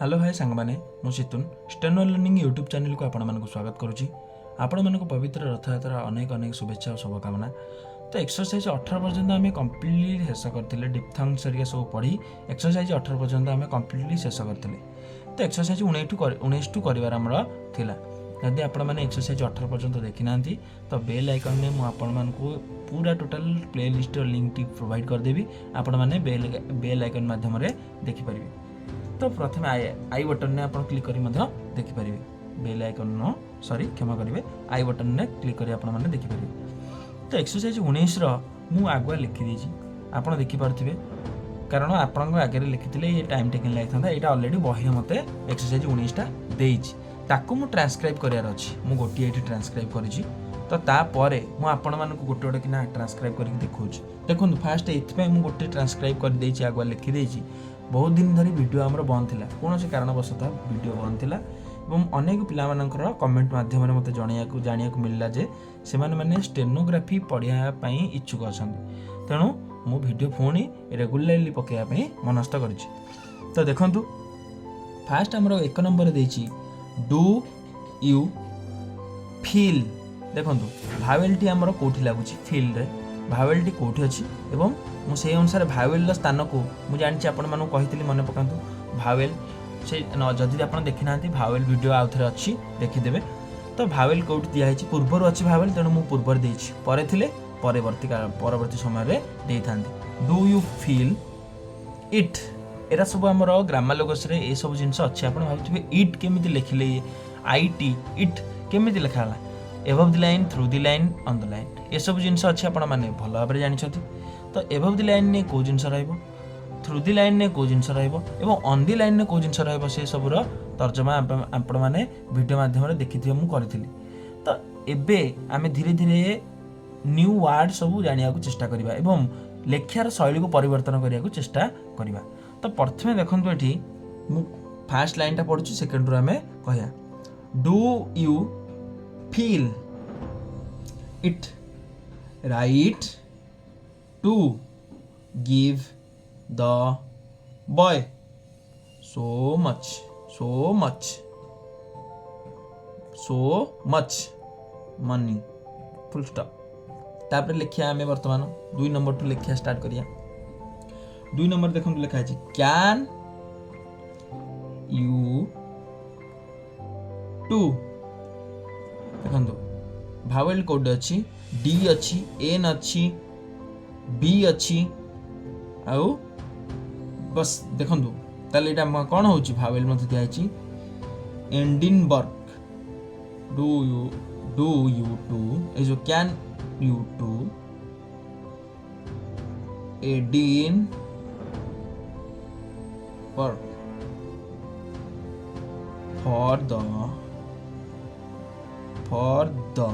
Hello hi सांग मैंने मुतुन steno learning YouTube channel को आपण मानक स्वागत करुच्ची आपण मानक पवित्र रथयात्रा अनेक अनेक शुभेच्छा और शुभकामना। तो एक्सरसाइज 18 पर्यंत आम कम्प्लीटली शेष करते डिप्थंग्स सरिया सब पढ़ी एक्सरसाइज 18 पर्यंत आम कम्प्लीटली शेष करते। तो एक्सरसाइज 19 टू कर जदि आपण मैंने एक्सरसाइज 18 पर्यंत देखी ना तो बेल आइकन में मुझे पूरा टोटल प्ले लिस्ट लिंक टी प्रोवाइड करदेवी आपण मैंने बेल आइकन माध्यम देखिपारे। तो प्रथम आई बटन ने आपण क्लिक करी देखिपारे बेल आइकन न सॉरी क्षमा करेंगे आई बटन ने क्लिक करी आपण मैंने देखिपारे। तो एक्सरसाइज 19 मु आगुआ लिखिदी आपण देखिपारे कारण आपण आगे लिखी ये टाइम टेकिंग लगी था ये ऑलरेडी बही मत एक्सरसाइज 19टा देइछि ताकू मु ट्रांसक्राइब करार अच्छी मु गोटे ये ट्रांसक्राइब करी तो तापर मु आपण मानक गोटे गोटे कि ट्रांसक्राइब करके देखुची। देखो फास्ट ये मुझे गोटे ट्रांसक्राइब कर देछि आगुआ लिखिदी बहुत दिन धरी वीडियो आमर बंद था कौन से कारणवशतः वीडियो बंद था और अनेक पिलामानंकर कमेंट माध्यम मत जानिया मिलला जे से माने स्टेनोग्राफी पढ़ाई इच्छुक अच्छा तेणु मु वीडियो पुणी रेगुलारली पकाइवाई मनस्थ कर। तो देखु फास्ट आमर 1 नंबर देछि डू यू फील। देखो भावेलटी आमर कोठी लगुच फील रे भावेलटी कोठी अच्छी एवं मु से अनुसार भावेल स्थान को मुझे जानी आपण मानू कही मन पका भावेल से जदि आप देखी ना भावेल वीडियो आउ थे अच्छी देखीदे। तो भावेल कौट दिखाई पूर्वर अच्छी भावेल तेणु मुझे पूर्वर देती परवर्ती समय था। Do you feel it era सब आम ग्रामार लोगस ये सब जिन अच्छे आप भावे इट केमी लिखिले आई टी इट केमी लिखाला above the line through the line on the line ये सब जिन अच्छे आप भल भाव जानते। तो एबव द लाइन ने कौ जिनस थ्रू द लाइन ने कौ जिनस ऑन द लाइन ने कौ जिनस से सबूर तर्जमा आपण मैंने वीडियो माध्यम देखी मुझे। तो एबे आमे धीरे धीरे न्यू वर्ड सब जानिया चेष्टा करबा एवं लेखार शैली को परिवर्तन करने चेष्टा करबा। तो प्रथमे देखंतु एठी मु फर्स्ट लाइन टा पढुची सेकंड रो आमे कहया do you feel it right to give the boy so much money full stop. तापर लिखिया आमे वर्तमान 2 नंबर टू लिखिया स्टार्ट करिया। 2 नंबर देखो लिखा है कैन यू टू देखो भावेल कोड अच्छी डी अच्छी एन अच्छी बी अच्छी आउ बस देखो ताले एटा कौन होची भावेल मत दियाची Edinburgh do you to a जो can you to Edin work for the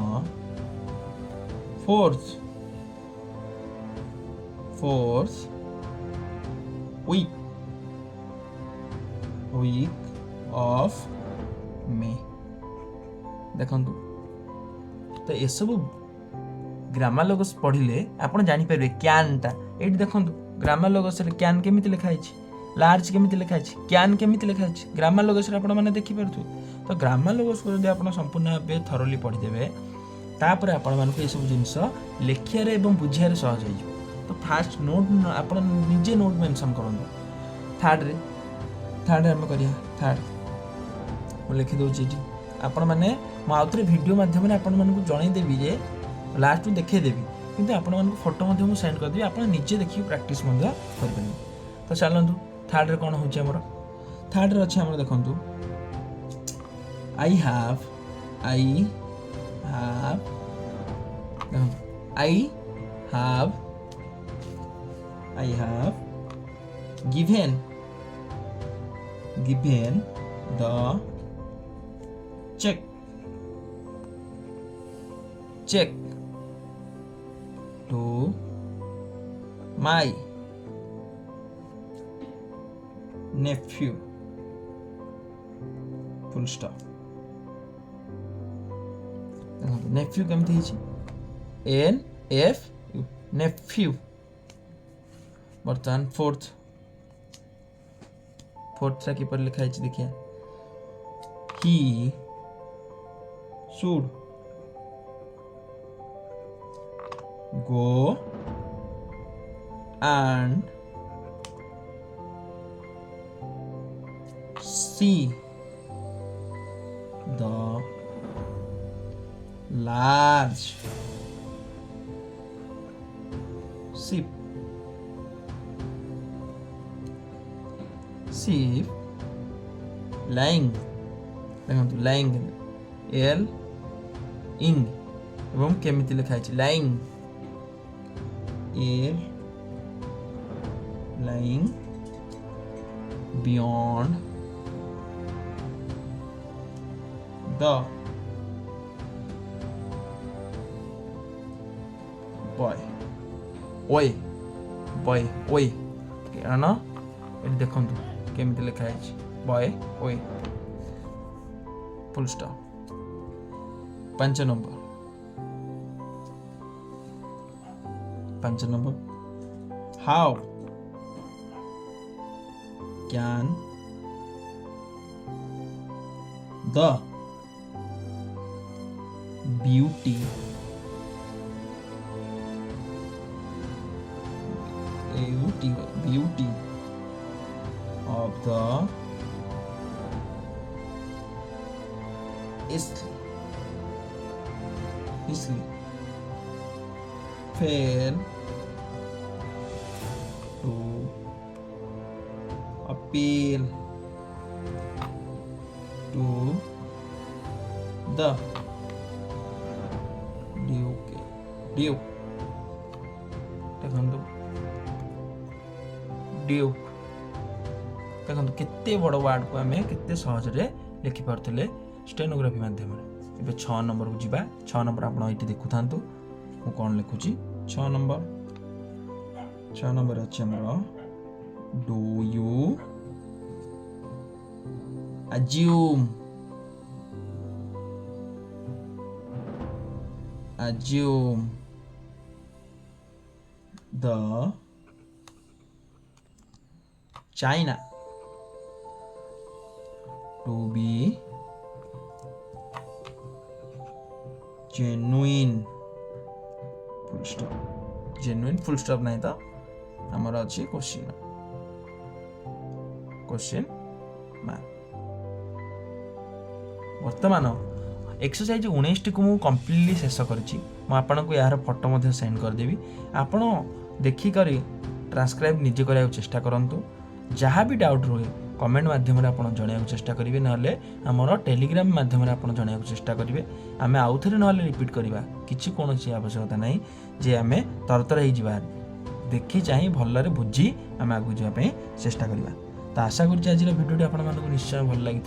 fourth week of May। देखंतु तो ये सब ग्रामार लोगस पढ़िले आपण जानि पारे कैन टा एठी देखंतु ग्रामार लोगस रे कैन केमिति लिखा है लार्ज केमिति लिखा है कैन केमिति लिखा है ग्रामार लोगस रे आपण माने देखि परथु। तो ग्रामार लोगस को जदि आपण संपूर्ण भाबे थरोली पढ़ी देबे तापर आपण मानको ये सब जिंस लेखियारे एवं बुझियारे सहज होई। तो फास्ट नोट आपण निजे नोट मेंशन करंतु। थर्ड हम करिया थर्ड मु लिखि दउची एठी आपण माने म आउतरे वीडियो माध्यम रे आपण मानको जणाई देबी जे लास्ट टू देखे देबी किंतु आपण मानको फोटो माध्यम सेंड कर देबी आपण निजे देखि प्रैक्टिस मध्य कर परबे। तो चलंतु थर्ड रे कोन होची हमर थर्ड रे अछि हमर देखंतु I have given the check to my nephew full stop। Neiphiu केमती है एन एफ यू नेफ्यू। बर्तमान फोर्थ किपर लिखा है देखिए he should go and see the large ship lying lying l ing एवं केमिति लिखा है lying l lying beyond the boy କାରଣ ଏଠି ଦେଖନ୍ତୁ କେମିତି ଲେଖା ହେଇଛି boy full stop 5 number how can the beauty of the Italy fail to appeal to the Duke देखो ड्यूक देखो केते बड़ वार्ड को आम केते सहज लिखि पारे स्टेनोग्राफी माध्यम ए 6 नंबर को जीवा 6 नंबर आप देखु था मु कौन लिखुची 6 नंबर अच्छे हमर do you assume the China to be genuine full stop नहीं तो हमार अच्छी क्वेश्चन मार्क वर्तमान एक्सरसाइज 19 टी को मु कंप्लीटली शेष करछि मु आपन को यार फोटो मध्ये सेंड कर देबी आपन देखि करी ट्रांसक्राइब निजे करिया चेष्टा करंतु जहाँ भी डाउट रहे कमेंट माध्यम रे आपन जणाया चेष्टा करिवे नहले हमर टेलीग्राम माध्यम रे आपन जणाया चेष्टा करिवे आमे आउ थरे नहले रिपीट करिवा किछि कोनोसी आवश्यकता नाही जे आमे तरतर हे जिबार देखि चाहि भल्लरे बुझी आमे आगु जा पे चेष्टा करिवा तो आशा करूँ आज भिडियो आपण मानक निश्चय भल लगी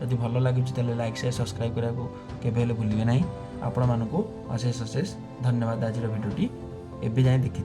जदि भल लगे तेल लाइक शेयर सब्सक्राइब करा केबे भूलिए ना आपण मानक अशेष धन्यवाद आज भिडियोटी एबे जाए देखि